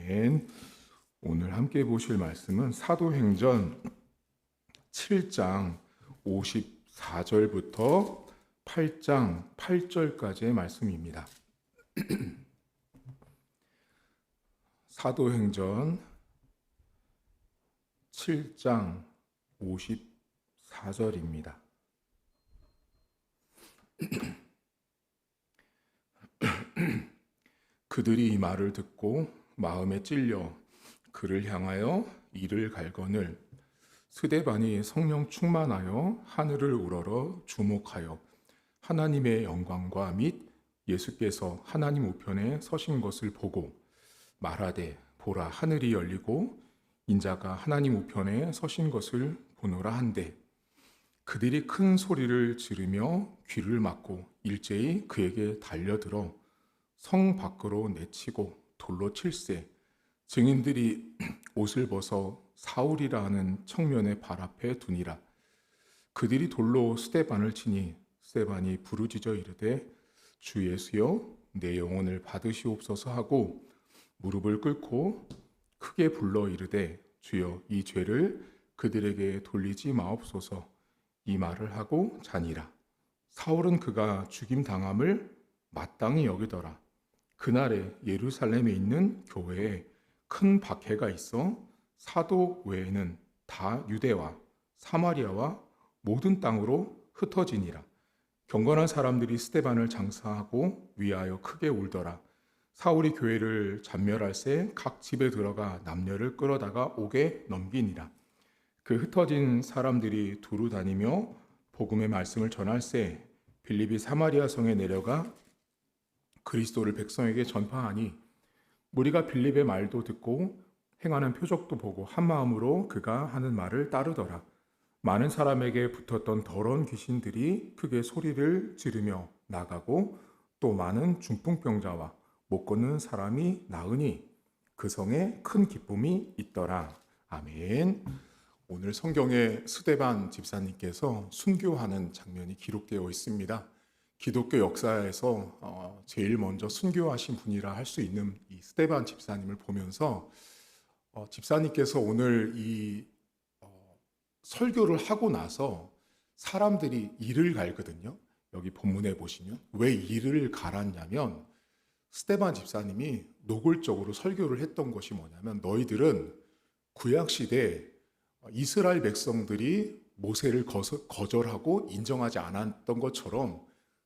아멘. 오늘 함께 보실 말씀은 사도행전 7장 54절부터 8장 8절까지의 말씀입니다. 사도행전 7장 54절입니다. 그들이 이 말을 듣고 마음에 찔려 그를 향하여 이를 갈거늘 스데반이 성령 충만하여 하늘을 우러러 주목하여 하나님의 영광과 및 예수께서 하나님 우편에 서신 것을 보고 말하되 보라 하늘이 열리고 인자가 하나님 우편에 서신 것을 보노라 한데 그들이 큰 소리를 지르며 귀를 막고 일제히 그에게 달려들어 성 밖으로 내치고 돌로 칠세 증인들이 옷을 벗어 사울이라 하는 청년의 발 앞에 두니라. 그들이 돌로 스데반을 치니 스데반이 부르짖어 이르되 주 예수여 내 영혼을 받으시옵소서 하고 무릎을 꿇고 크게 불러 이르되 주여 이 죄를 그들에게 돌리지 마옵소서. 이 말을 하고 자니라. 사울은 그가 죽임 당함을 마땅히 여기더라. 그날에 예루살렘에 있는 교회에 큰 박해가 있어 사도 외에는 다 유대와 사마리아와 모든 땅으로 흩어지니라. 경건한 사람들이 스데반을 장사하고 위하여 크게 울더라. 사울이 교회를 잔멸할새 각 집에 들어가 남녀를 끌어다가 옥에 넘기니라. 그 흩어진 사람들이 두루 다니며 복음의 말씀을 전할새 빌립이 사마리아 성에 내려가 그리스도를 백성에게 전파하니 무리가 빌립의 말도 듣고 행하는 표적도 보고 한 마음으로 그가 하는 말을 따르더라. 많은 사람에게 붙었던 더러운 귀신들이 크게 소리를 지르며 나가고 또 많은 중풍병자와 못 걷는 사람이 나으니 그 성에 큰 기쁨이 있더라. 아멘. 오늘 성경에 스데반 집사님께서 순교하는 장면이 기록되어 있습니다. 기독교 역사에서 제일 먼저 순교하신 분이라 할 수 있는 이 스데반 집사님을 보면서 집사님께서 오늘 이 설교를 하고 나서 사람들이 이를 갈거든요. 여기 본문에 보시면 왜 이를 갈았냐면 스데반 집사님이 노골적으로 설교를 했던 것이 뭐냐면 너희들은 구약시대 이스라엘 백성들이 모세를 거절하고 인정하지 않았던 것처럼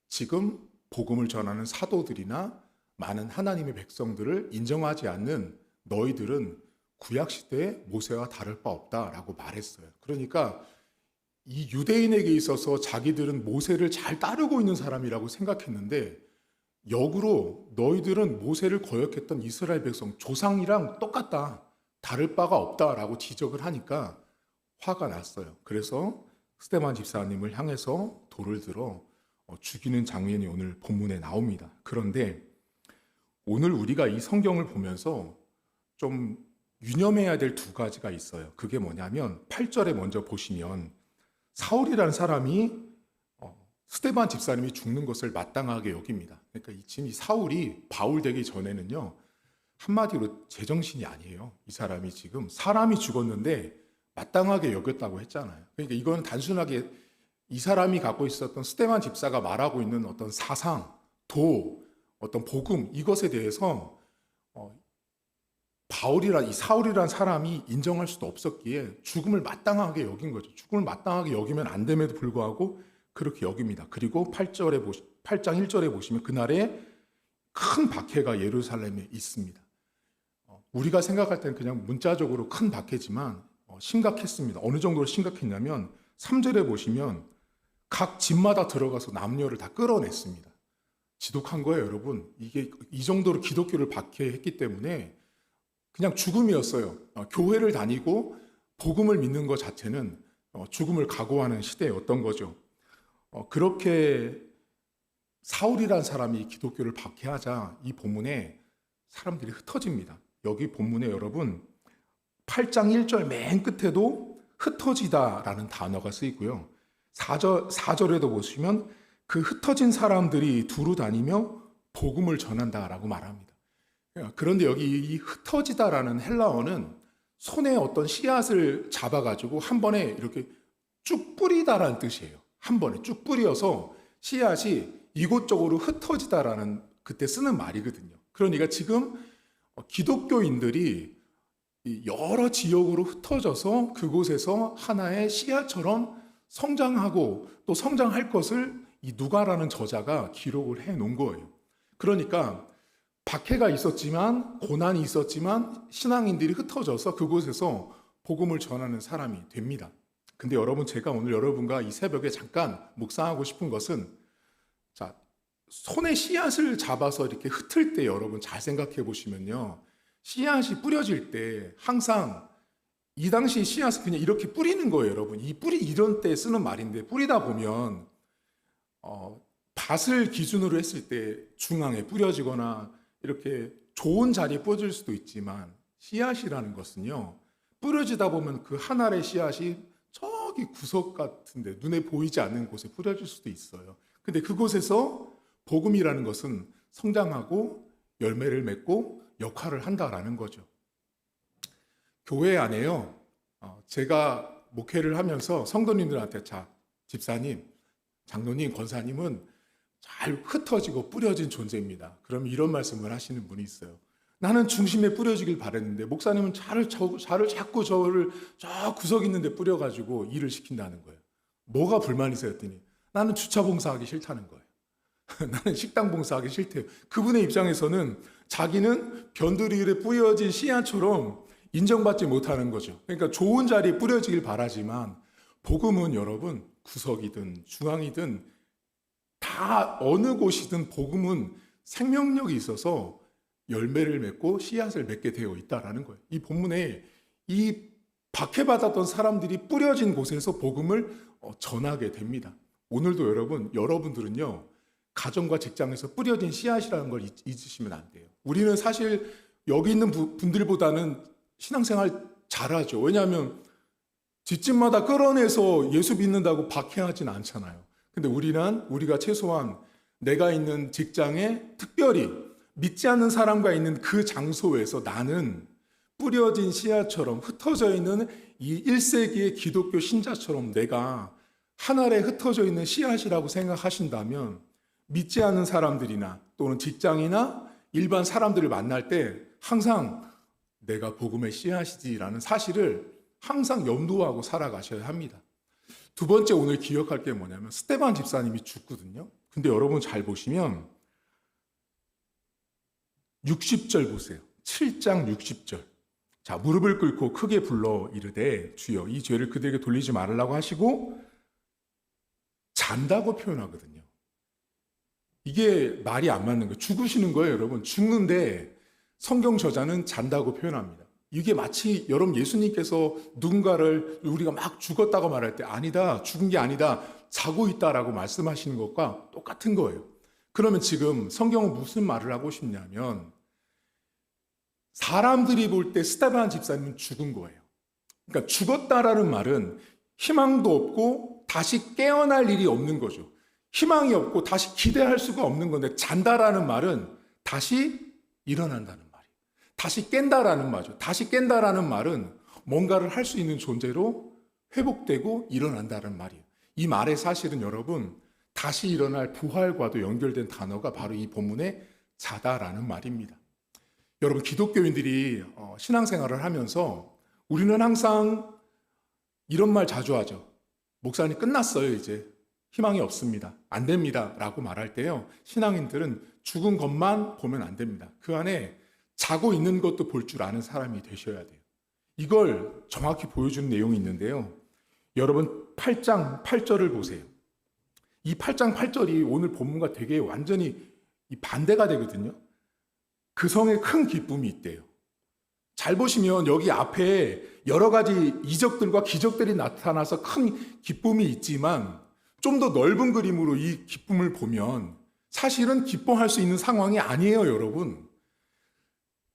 지금 복음을 전하는 사도들이나 많은 하나님의 백성들을 인정하지 않는 너희들은 구약시대의 모세와 다를 바 없다라고 말했어요. 그러니까 이 유대인에게 있어서 자기들은 모세를 잘 따르고 있는 사람이라고 생각했는데 역으로 너희들은 모세를 거역했던 이스라엘 백성 조상이랑 똑같다. 다를 바가 없다라고 지적을 하니까 화가 났어요. 그래서 스데반 집사님을 향해서 돌을 들어 죽이는 장면이 오늘 본문에 나옵니다. 그런데 오늘 우리가 이 성경을 보면서 좀 유념해야 될 두 가지가 있어요. 그게 뭐냐면 8절에 먼저 보시면 사울이라는 사람이 스데반 집사님이 죽는 것을 마땅하게 여깁니다. 그러니까 지금 이 사울이 바울 되기 전에는요. 한마디로 제정신이 아니에요. 이 사람이 지금 사람이 죽었는데 마땅하게 여겼다고 했잖아요. 그러니까 이건 단순하게 이 사람이 갖고 있었던 스데반 집사가 말하고 있는 어떤 사상, 어떤 복음 이것에 대해서 이 사울이란 사람이 인정할 수도 없었기에 죽음을 마땅하게 여긴 거죠. 죽음을 마땅하게 여기면 안 됨에도 불구하고 그렇게 여깁니다. 그리고 8장 1절에 보시면 그날에 큰 박해가 예루살렘에 있습니다. 우리가 생각할 때는 그냥 문자적으로 큰 박해지만 심각했습니다. 어느 정도로 심각했냐면 3절에 보시면 각 집마다 들어가서 남녀를 다 끌어냈습니다. 지독한 거예요, 여러분. 이게 이 정도로 기독교를 박해했기 때문에 그냥 죽음이었어요. 교회를 다니고 복음을 믿는 것 자체는 죽음을 각오하는 시대였던 거죠. 그렇게 사울이라는 사람이 기독교를 박해하자 이 본문에 사람들이 흩어집니다. 여기 본문에 여러분 8장 1절 맨 끝에도 흩어지다라는 단어가 쓰이고요. 4절에도 보시면 그 흩어진 사람들이 두루 다니며 복음을 전한다라고 말합니다. 그런데 여기 이 흩어지다라는 헬라어는 손에 어떤 씨앗을 잡아가지고 한 번에 이렇게 쭉 뿌리다라는 뜻이에요. 한 번에 쭉 뿌려서 씨앗이 이곳저곳으로 흩어지다라는 그때 쓰는 말이거든요. 그러니까 지금 기독교인들이 여러 지역으로 흩어져서 그곳에서 하나의 씨앗처럼 성장하고 또 성장할 것을 이 누가라는 저자가 기록을 해 놓은 거예요. 그러니까 박해가 있었지만 고난이 있었지만 신앙인들이 흩어져서 그곳에서 복음을 전하는 사람이 됩니다. 근데 여러분, 제가 오늘 여러분과 이 새벽에 잠깐 묵상하고 싶은 것은, 자, 손에 씨앗을 잡아서 이렇게 흩을 때 여러분 잘 생각해 보시면요, 씨앗이 뿌려질 때 항상 이 당시 씨앗을 그냥 이렇게 뿌리는 거예요. 여러분, 이 뿌리 이런 때 쓰는 말인데, 뿌리다 보면 밭을 기준으로 했을 때 중앙에 뿌려지거나 이렇게 좋은 자리에 뿌려질 수도 있지만, 씨앗이라는 것은요, 뿌려지다 보면 그 한 알의 씨앗이 저기 구석 같은데 눈에 보이지 않는 곳에 뿌려질 수도 있어요. 근데 그곳에서 복음이라는 것은 성장하고 열매를 맺고 역할을 한다라는 거죠. 교회 안에요, 제가 목회를 하면서 성도님들한테, 자, 집사님, 장로님, 권사님은 잘 흩어지고 뿌려진 존재입니다. 그럼 이런 말씀을 하시는 분이 있어요. 나는 중심에 뿌려지길 바랬는데 목사님은 자꾸 저를 저 구석 있는 데 뿌려가지고 일을 시킨다는 거예요. 뭐가 불만이세요? 했더니 나는 주차 봉사하기 싫다는 거예요. 나는 식당 봉사하기 싫대요. 그분의 입장에서는 자기는 변두리에 뿌려진 씨앗처럼 인정받지 못하는 거죠. 그러니까 좋은 자리에 뿌려지길 바라지만, 복음은 여러분 구석이든 중앙이든 다 어느 곳이든 복음은 생명력이 있어서 열매를 맺고 씨앗을 맺게 되어 있다라는 거예요. 이 본문에 이 박해받았던 사람들이 뿌려진 곳에서 복음을 전하게 됩니다. 오늘도 여러분들은요, 가정과 직장에서 뿌려진 씨앗이라는 걸 잊으시면 안 돼요. 우리는 사실 여기 있는 분들보다는 신앙생활 잘하죠. 왜냐하면 집집마다 끌어내서 예수 믿는다고 박해하진 않잖아요. 근데 우리가 최소한 내가 있는 직장에 특별히 믿지 않는 사람과 있는 그 장소에서 나는 뿌려진 씨앗처럼 흩어져 있는 이 1세기의 기독교 신자처럼 내가 하늘에 흩어져 있는 씨앗이라고 생각하신다면, 믿지 않는 사람들이나 또는 직장이나 일반 사람들을 만날 때 항상 내가 복음의 씨앗이지라는 사실을 항상 염두하고 살아가셔야 합니다. 두 번째 오늘 기억할 게 뭐냐면, 스데반 집사님이 죽거든요. 근데 여러분 잘 보시면 60절 보세요. 7장 60절. 자, 무릎을 꿇고 크게 불러 이르되 주여 이 죄를 그들에게 돌리지 말으라고 하시고 잔다고 표현하거든요. 이게 말이 안 맞는 거예요. 죽으시는 거예요, 여러분. 죽는데 성경 저자는 잔다고 표현합니다. 이게 마치 여러분 예수님께서 누군가를 우리가 막 죽었다고 말할 때 아니다, 죽은 게 아니다, 자고 있다라고 말씀하시는 것과 똑같은 거예요. 그러면 지금 성경은 무슨 말을 하고 싶냐면, 사람들이 볼 때 스데반 집사님은 죽은 거예요. 그러니까 죽었다라는 말은 희망도 없고 다시 깨어날 일이 없는 거죠. 희망이 없고 다시 기대할 수가 없는 건데, 잔다라는 말은 다시 일어난다는 말이에요. 다시 깬다라는 말이죠. 다시 깬다라는 말은 뭔가를 할 수 있는 존재로 회복되고 일어난다는 말이에요. 이 말의 사실은 여러분, 다시 일어날 부활과도 연결된 단어가 바로 이 본문의 자다라는 말입니다. 여러분, 기독교인들이 신앙생활을 하면서 우리는 항상 이런 말 자주 하죠. 목사님 끝났어요, 이제. 희망이 없습니다. 안 됩니다. 라고 말할 때요, 신앙인들은 죽은 것만 보면 안 됩니다. 그 안에 자고 있는 것도 볼 줄 아는 사람이 되셔야 돼요. 이걸 정확히 보여주는 내용이 있는데요. 여러분 8장 8절을 보세요. 이 8장 8절이 오늘 본문과 되게 완전히 반대가 되거든요. 그 성에 큰 기쁨이 있대요. 잘 보시면 여기 앞에 여러 가지 이적들과 기적들이 나타나서 큰 기쁨이 있지만, 좀 더 넓은 그림으로 이 기쁨을 보면 사실은 기뻐할 수 있는 상황이 아니에요, 여러분.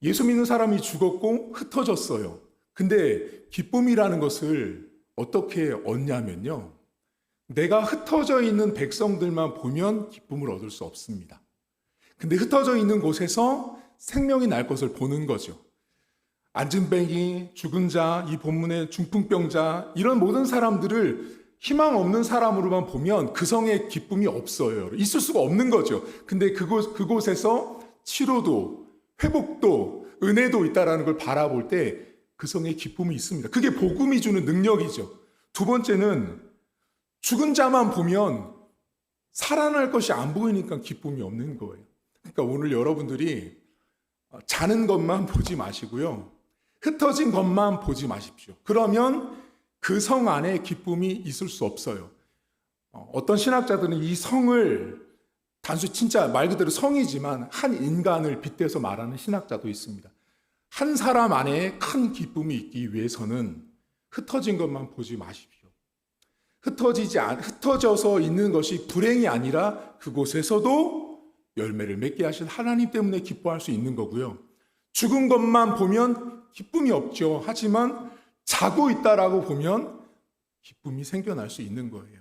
예수 믿는 사람이 죽었고 흩어졌어요. 근데 기쁨이라는 것을 어떻게 얻냐면요, 내가 흩어져 있는 백성들만 보면 기쁨을 얻을 수 없습니다. 근데 흩어져 있는 곳에서 생명이 날 것을 보는 거죠. 안진뱅이, 죽은 자, 이 본문의 중풍병자, 이런 모든 사람들을 희망 없는 사람으로만 보면 그 성에 기쁨이 없어요. 있을 수가 없는 거죠. 근데 그곳에서 치료도, 회복도, 은혜도 있다라는 걸 바라볼 때 그 성에 기쁨이 있습니다. 그게 복음이 주는 능력이죠. 두 번째는 죽은 자만 보면 살아날 것이 안 보이니까 기쁨이 없는 거예요. 그러니까 오늘 여러분들이 자는 것만 보지 마시고요. 흩어진 것만 보지 마십시오. 그러면 그 성 안에 기쁨이 있을 수 없어요. 어떤 신학자들은 이 성을 단순히 진짜 말 그대로 성이지만 한 인간을 빗대서 말하는 신학자도 있습니다. 한 사람 안에 큰 기쁨이 있기 위해서는 흩어진 것만 보지 마십시오. 흩어져서 있는 것이 불행이 아니라 그곳에서도 열매를 맺게 하신 하나님 때문에 기뻐할 수 있는 거고요. 죽은 것만 보면 기쁨이 없죠. 하지만 자고 있다라고 보면 기쁨이 생겨날 수 있는 거예요.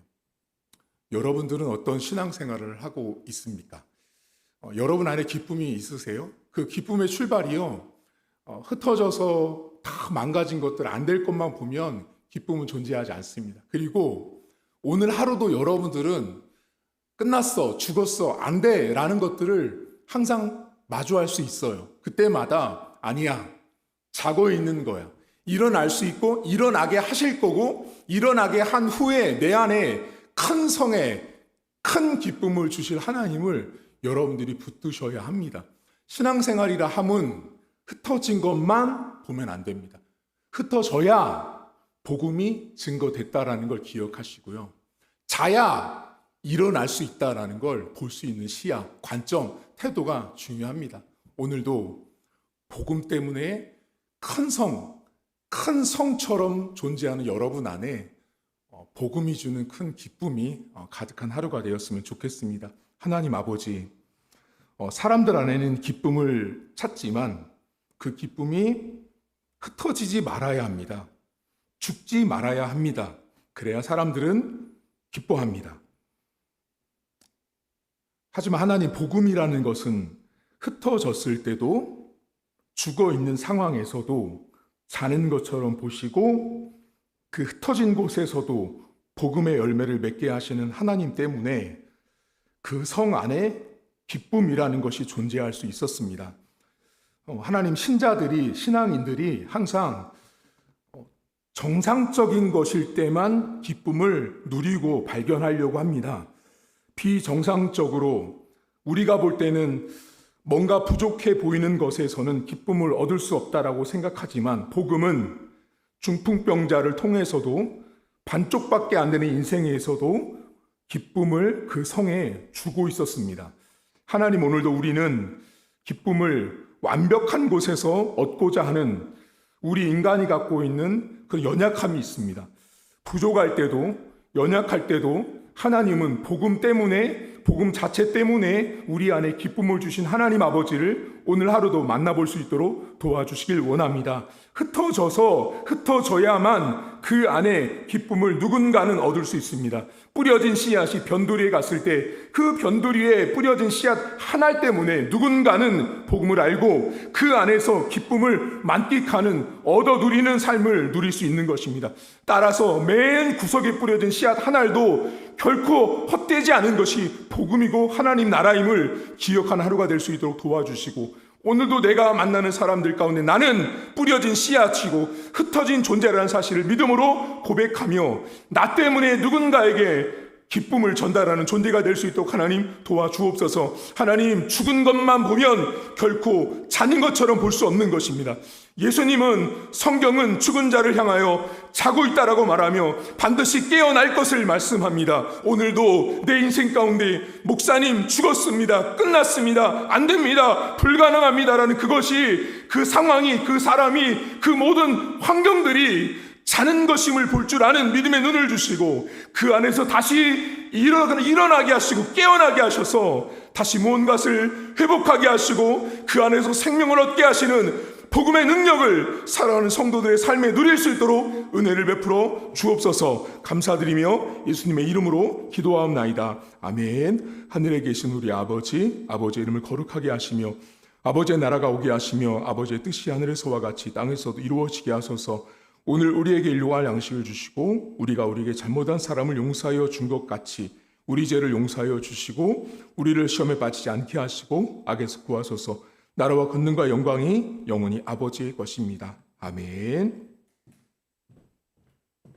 여러분들은 어떤 신앙생활을 하고 있습니까? 여러분 안에 기쁨이 있으세요? 그 기쁨의 출발이요. 흩어져서 다 망가진 것들, 안 될 것만 보면 기쁨은 존재하지 않습니다. 그리고 오늘 하루도 여러분들은 끝났어, 죽었어, 안 돼 라는 것들을 항상 마주할 수 있어요. 그때마다 아니야, 자고 있는 거야. 일어날 수 있고 일어나게 하실 거고 일어나게 한 후에 내 안에 큰 성에 큰 기쁨을 주실 하나님을 여러분들이 붙드셔야 합니다. 신앙생활이라 함은 흩어진 것만 보면 안 됩니다. 흩어져야 복음이 증거됐다라는 걸 기억하시고요. 자야 일어날 수 있다라는 걸 볼 수 있는 시야, 관점, 태도가 중요합니다. 오늘도 복음 때문에 큰 성처럼 존재하는 여러분 안에 복음이 주는 큰 기쁨이 가득한 하루가 되었으면 좋겠습니다. 하나님 아버지, 사람들 안에는 기쁨을 찾지만 그 기쁨이 흩어지지 말아야 합니다. 죽지 말아야 합니다. 그래야 사람들은 기뻐합니다. 하지만 하나님, 복음이라는 것은 흩어졌을 때도 죽어 있는 상황에서도 자는 것처럼 보시고 그 흩어진 곳에서도 복음의 열매를 맺게 하시는 하나님 때문에 그 성 안에 기쁨이라는 것이 존재할 수 있었습니다. 하나님, 신앙인들이 항상 정상적인 것일 때만 기쁨을 누리고 발견하려고 합니다. 비정상적으로 우리가 볼 때는 뭔가 부족해 보이는 것에서는 기쁨을 얻을 수 없다라고 생각하지만 복음은 중풍병자를 통해서도 반쪽밖에 안 되는 인생에서도 기쁨을 그 성에 주고 있었습니다. 하나님, 오늘도 우리는 기쁨을 완벽한 곳에서 얻고자 하는 우리 인간이 갖고 있는 그 연약함이 있습니다. 부족할 때도 연약할 때도 하나님은 복음 때문에, 복음 자체 때문에 우리 안에 기쁨을 주신 하나님 아버지를 오늘 하루도 만나볼 수 있도록 도와주시길 원합니다. 흩어져야만 그 안에 기쁨을 누군가는 얻을 수 있습니다. 뿌려진 씨앗이 변두리에 갔을 때 그 변두리에 뿌려진 씨앗 하나 때문에 누군가는 복음을 알고 그 안에서 기쁨을 만끽하는, 얻어 누리는 삶을 누릴 수 있는 것입니다. 따라서 맨 구석에 뿌려진 씨앗 하나도 결코 헛되지 않은 것이 복음이고 하나님 나라임을 기억하는 하루가 될 수 있도록 도와주시고, 오늘도 내가 만나는 사람들 가운데 나는 뿌려진 씨앗이고 흩어진 존재라는 사실을 믿음으로 고백하며 나 때문에 누군가에게 기쁨을 전달하는 존재가 될 수 있도록 하나님 도와주옵소서. 하나님, 죽은 것만 보면 결코 자는 것처럼 볼 수 없는 것입니다. 예수님은, 성경은 죽은 자를 향하여 자고 있다라고 말하며 반드시 깨어날 것을 말씀합니다. 오늘도 내 인생 가운데 목사님 죽었습니다, 끝났습니다, 안 됩니다, 불가능합니다라는 그것이, 그 상황이, 그 사람이, 그 모든 환경들이 자는 것임을 볼 줄 아는 믿음의 눈을 주시고 그 안에서 다시 일어나게 하시고 깨어나게 하셔서 다시 무언가를 회복하게 하시고 그 안에서 생명을 얻게 하시는 복음의 능력을 살아가는 성도들의 삶에 누릴 수 있도록 은혜를 베풀어 주옵소서. 감사드리며 예수님의 이름으로 기도하옵나이다. 아멘. 하늘에 계신 우리 아버지, 아버지의 이름을 거룩하게 하시며 아버지의 나라가 오게 하시며 아버지의 뜻이 하늘에서와 같이 땅에서도 이루어지게 하소서. 오늘 우리에게 일용할 양식을 주시고 우리가 우리에게 잘못한 사람을 용서하여 준 것 같이 우리 죄를 용서하여 주시고 우리를 시험에 빠지지 않게 하시고 악에서 구하소서. 나라와 권능과 영광이 영원히 아버지의 것입니다. 아멘.